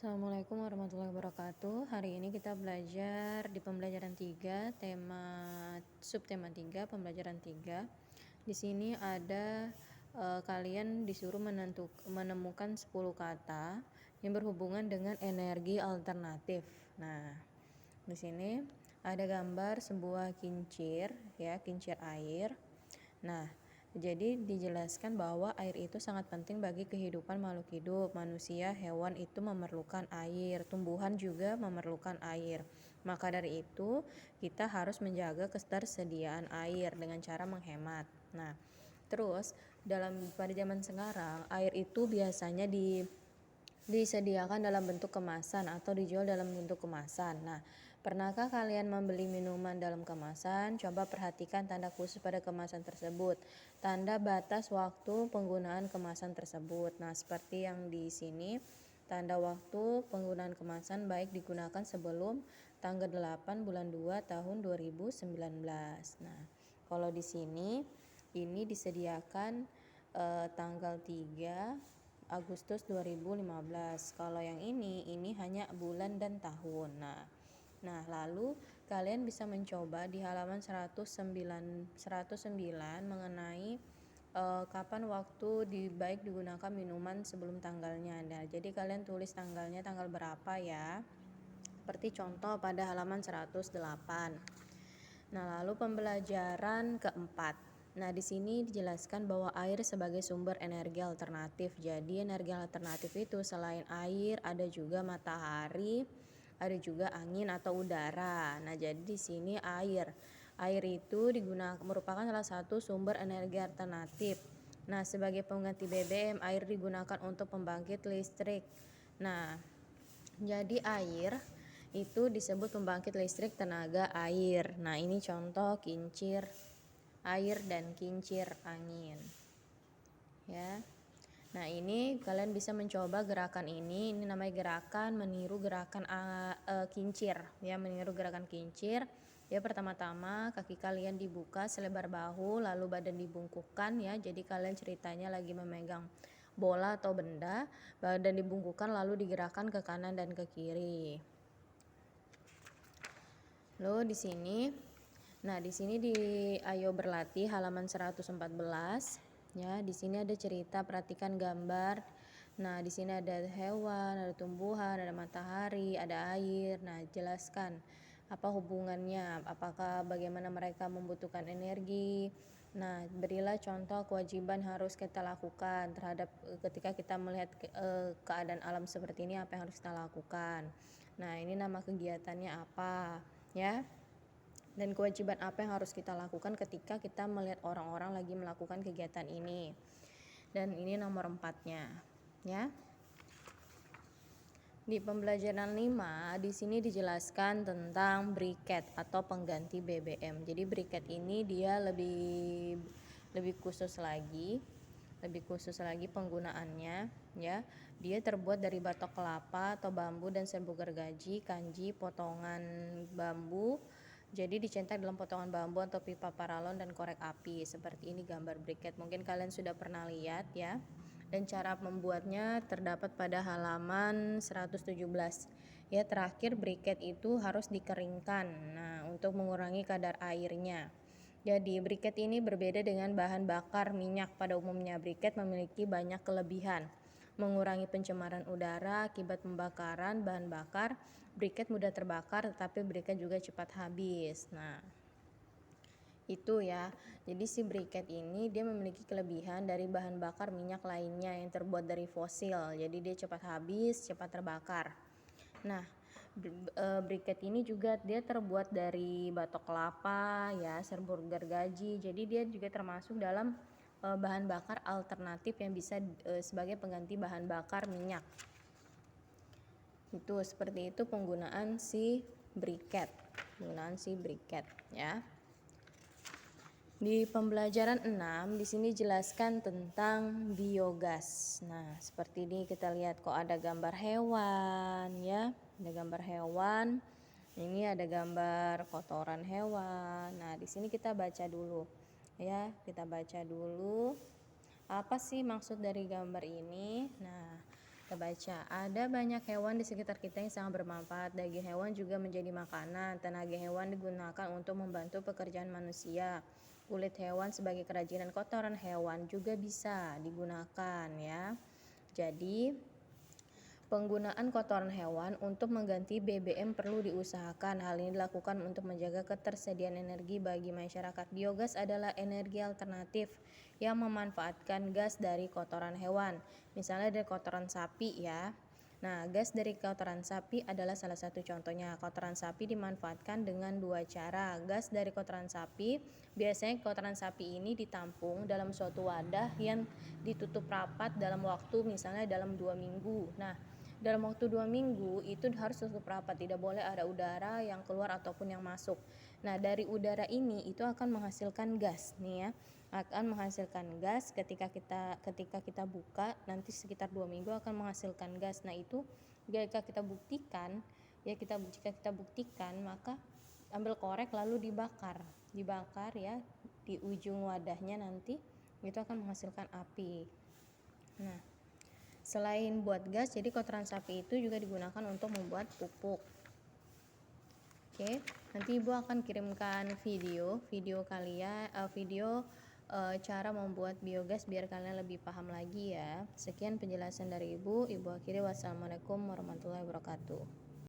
Assalamualaikum warahmatullahi wabarakatuh. Hari ini kita belajar di pembelajaran 3, subtema 3, pembelajaran 3. Di sini ada kalian disuruh menemukan 10 kata yang berhubungan dengan energi alternatif. Nah, di sini ada gambar sebuah kincir, ya, kincir air. Nah, jadi dijelaskan bahwa air itu sangat penting bagi kehidupan makhluk hidup. Manusia, hewan itu memerlukan air, tumbuhan juga memerlukan air. Maka dari itu, kita harus menjaga ketersediaan air dengan cara menghemat. Nah, terus pada zaman sekarang, air itu biasanya disediakan dalam bentuk kemasan atau dijual dalam bentuk kemasan. Nah, pernahkah kalian membeli minuman dalam kemasan? Coba perhatikan tanda khusus pada kemasan tersebut. Tanda batas waktu penggunaan kemasan tersebut. Nah, seperti yang di sini, tanda waktu penggunaan kemasan baik digunakan sebelum tanggal 8 bulan 2 tahun 2019. Nah, kalau di sini ini disediakan tanggal 3 Agustus 2015. Kalau yang ini hanya bulan dan tahun. Nah, lalu kalian bisa mencoba di halaman 109 mengenai kapan waktu baik digunakan minuman sebelum tanggalnya. Nah, jadi kalian tulis tanggalnya tanggal berapa ya. Seperti contoh pada halaman 108. Nah, lalu pembelajaran keempat. Nah, di sini dijelaskan bahwa air sebagai sumber energi alternatif. Jadi, energi alternatif itu selain air, ada juga matahari, ada juga angin atau udara. Nah, jadi di sini air. Air itu merupakan salah satu sumber energi alternatif. Nah, sebagai pengganti BBM, air digunakan untuk pembangkit listrik. Nah, jadi air itu disebut pembangkit listrik tenaga air. Nah, ini contoh kincir air dan kincir angin. Ya. Nah, ini kalian bisa mencoba gerakan ini. Ini namanya gerakan meniru gerakan kincir, ya, meniru gerakan kincir. Ya, pertama-tama kaki kalian dibuka selebar bahu, lalu badan dibungkukkan, ya. Jadi kalian ceritanya lagi memegang bola atau benda, badan dibungkukkan lalu digerakkan ke kanan dan ke kiri. Lalu di sini di Ayo Berlatih halaman 114, ya. Di sini ada cerita, perhatikan gambar. Nah, di sini ada hewan, ada tumbuhan, ada matahari, ada air. Nah, jelaskan apa hubungannya, bagaimana mereka membutuhkan energi. Nah, berilah contoh kewajiban harus kita lakukan terhadap ketika kita melihat keadaan alam seperti ini, apa yang harus kita lakukan. Nah, ini nama kegiatannya apa, ya. Dan kewajiban apa yang harus kita lakukan ketika kita melihat orang-orang lagi melakukan kegiatan ini. Dan ini nomor 4-nya, ya. Di pembelajaran 5 di sini dijelaskan tentang briket atau pengganti BBM. Jadi briket ini dia lebih khusus lagi penggunaannya, ya. Dia terbuat dari batok kelapa atau bambu dan serbuk gergaji, kanji, potongan bambu. Jadi dicetak dalam potongan bambu atau pipa paralon dan korek api. Seperti ini gambar briket. Mungkin kalian sudah pernah lihat, ya. Dan cara membuatnya terdapat pada halaman 117. Ya, terakhir briket itu harus dikeringkan. Nah, untuk mengurangi kadar airnya. Jadi briket ini berbeda dengan bahan bakar minyak. Pada umumnya briket memiliki banyak kelebihan. Mengurangi pencemaran udara akibat pembakaran bahan bakar. Briket mudah terbakar, tetapi briket juga cepat habis. Nah, itu, ya. Jadi si briket ini dia memiliki kelebihan dari bahan bakar minyak lainnya yang terbuat dari fosil. Jadi dia cepat habis, cepat terbakar. Nah, briket ini juga dia terbuat dari batok kelapa, ya, serbuk gergaji. Jadi dia juga termasuk dalam bahan bakar alternatif yang bisa sebagai pengganti bahan bakar minyak. Itu seperti itu penggunaan si briket, ya. Di pembelajaran 6 di sini jelaskan tentang biogas. Nah, seperti ini kita lihat kok ada gambar hewan, ya. Ada gambar hewan. Ini ada gambar kotoran hewan. Nah, di sini kita baca dulu. Ya, kita baca dulu. Apa sih maksud dari gambar ini? Nah, Kita baca, ada banyak hewan di sekitar kita yang sangat bermanfaat. Daging hewan juga menjadi makanan. Tenaga hewan digunakan untuk membantu pekerjaan manusia. Kulit hewan sebagai kerajinan, kotoran hewan juga bisa digunakan ya. Jadi penggunaan kotoran hewan untuk mengganti BBM perlu diusahakan. Hal ini dilakukan untuk menjaga ketersediaan energi bagi masyarakat. Biogas adalah energi alternatif yang memanfaatkan gas dari kotoran hewan. Misalnya dari kotoran sapi ya. Nah, gas dari kotoran sapi adalah salah satu contohnya. Kotoran sapi dimanfaatkan dengan dua cara. Gas dari kotoran sapi, biasanya kotoran sapi ini ditampung dalam suatu wadah yang ditutup rapat dalam waktu misalnya dalam 2 minggu. Nah, dalam waktu 2 minggu itu harus tutup rapat, tidak boleh ada udara yang keluar ataupun yang masuk. Nah, dari udara ini itu akan menghasilkan gas nih ya, akan menghasilkan gas ketika kita buka nanti sekitar 2 minggu akan menghasilkan gas. Nah, itu jika kita buktikan maka ambil korek lalu dibakar ya di ujung wadahnya, nanti itu akan menghasilkan api. Nah, selain buat gas, jadi kotoran sapi itu juga digunakan untuk membuat pupuk. Oke, nanti Ibu akan kirimkan video kalian, cara membuat biogas biar kalian lebih paham lagi ya. Sekian penjelasan dari Ibu akhiri. Wassalamualaikum warahmatullahi wabarakatuh.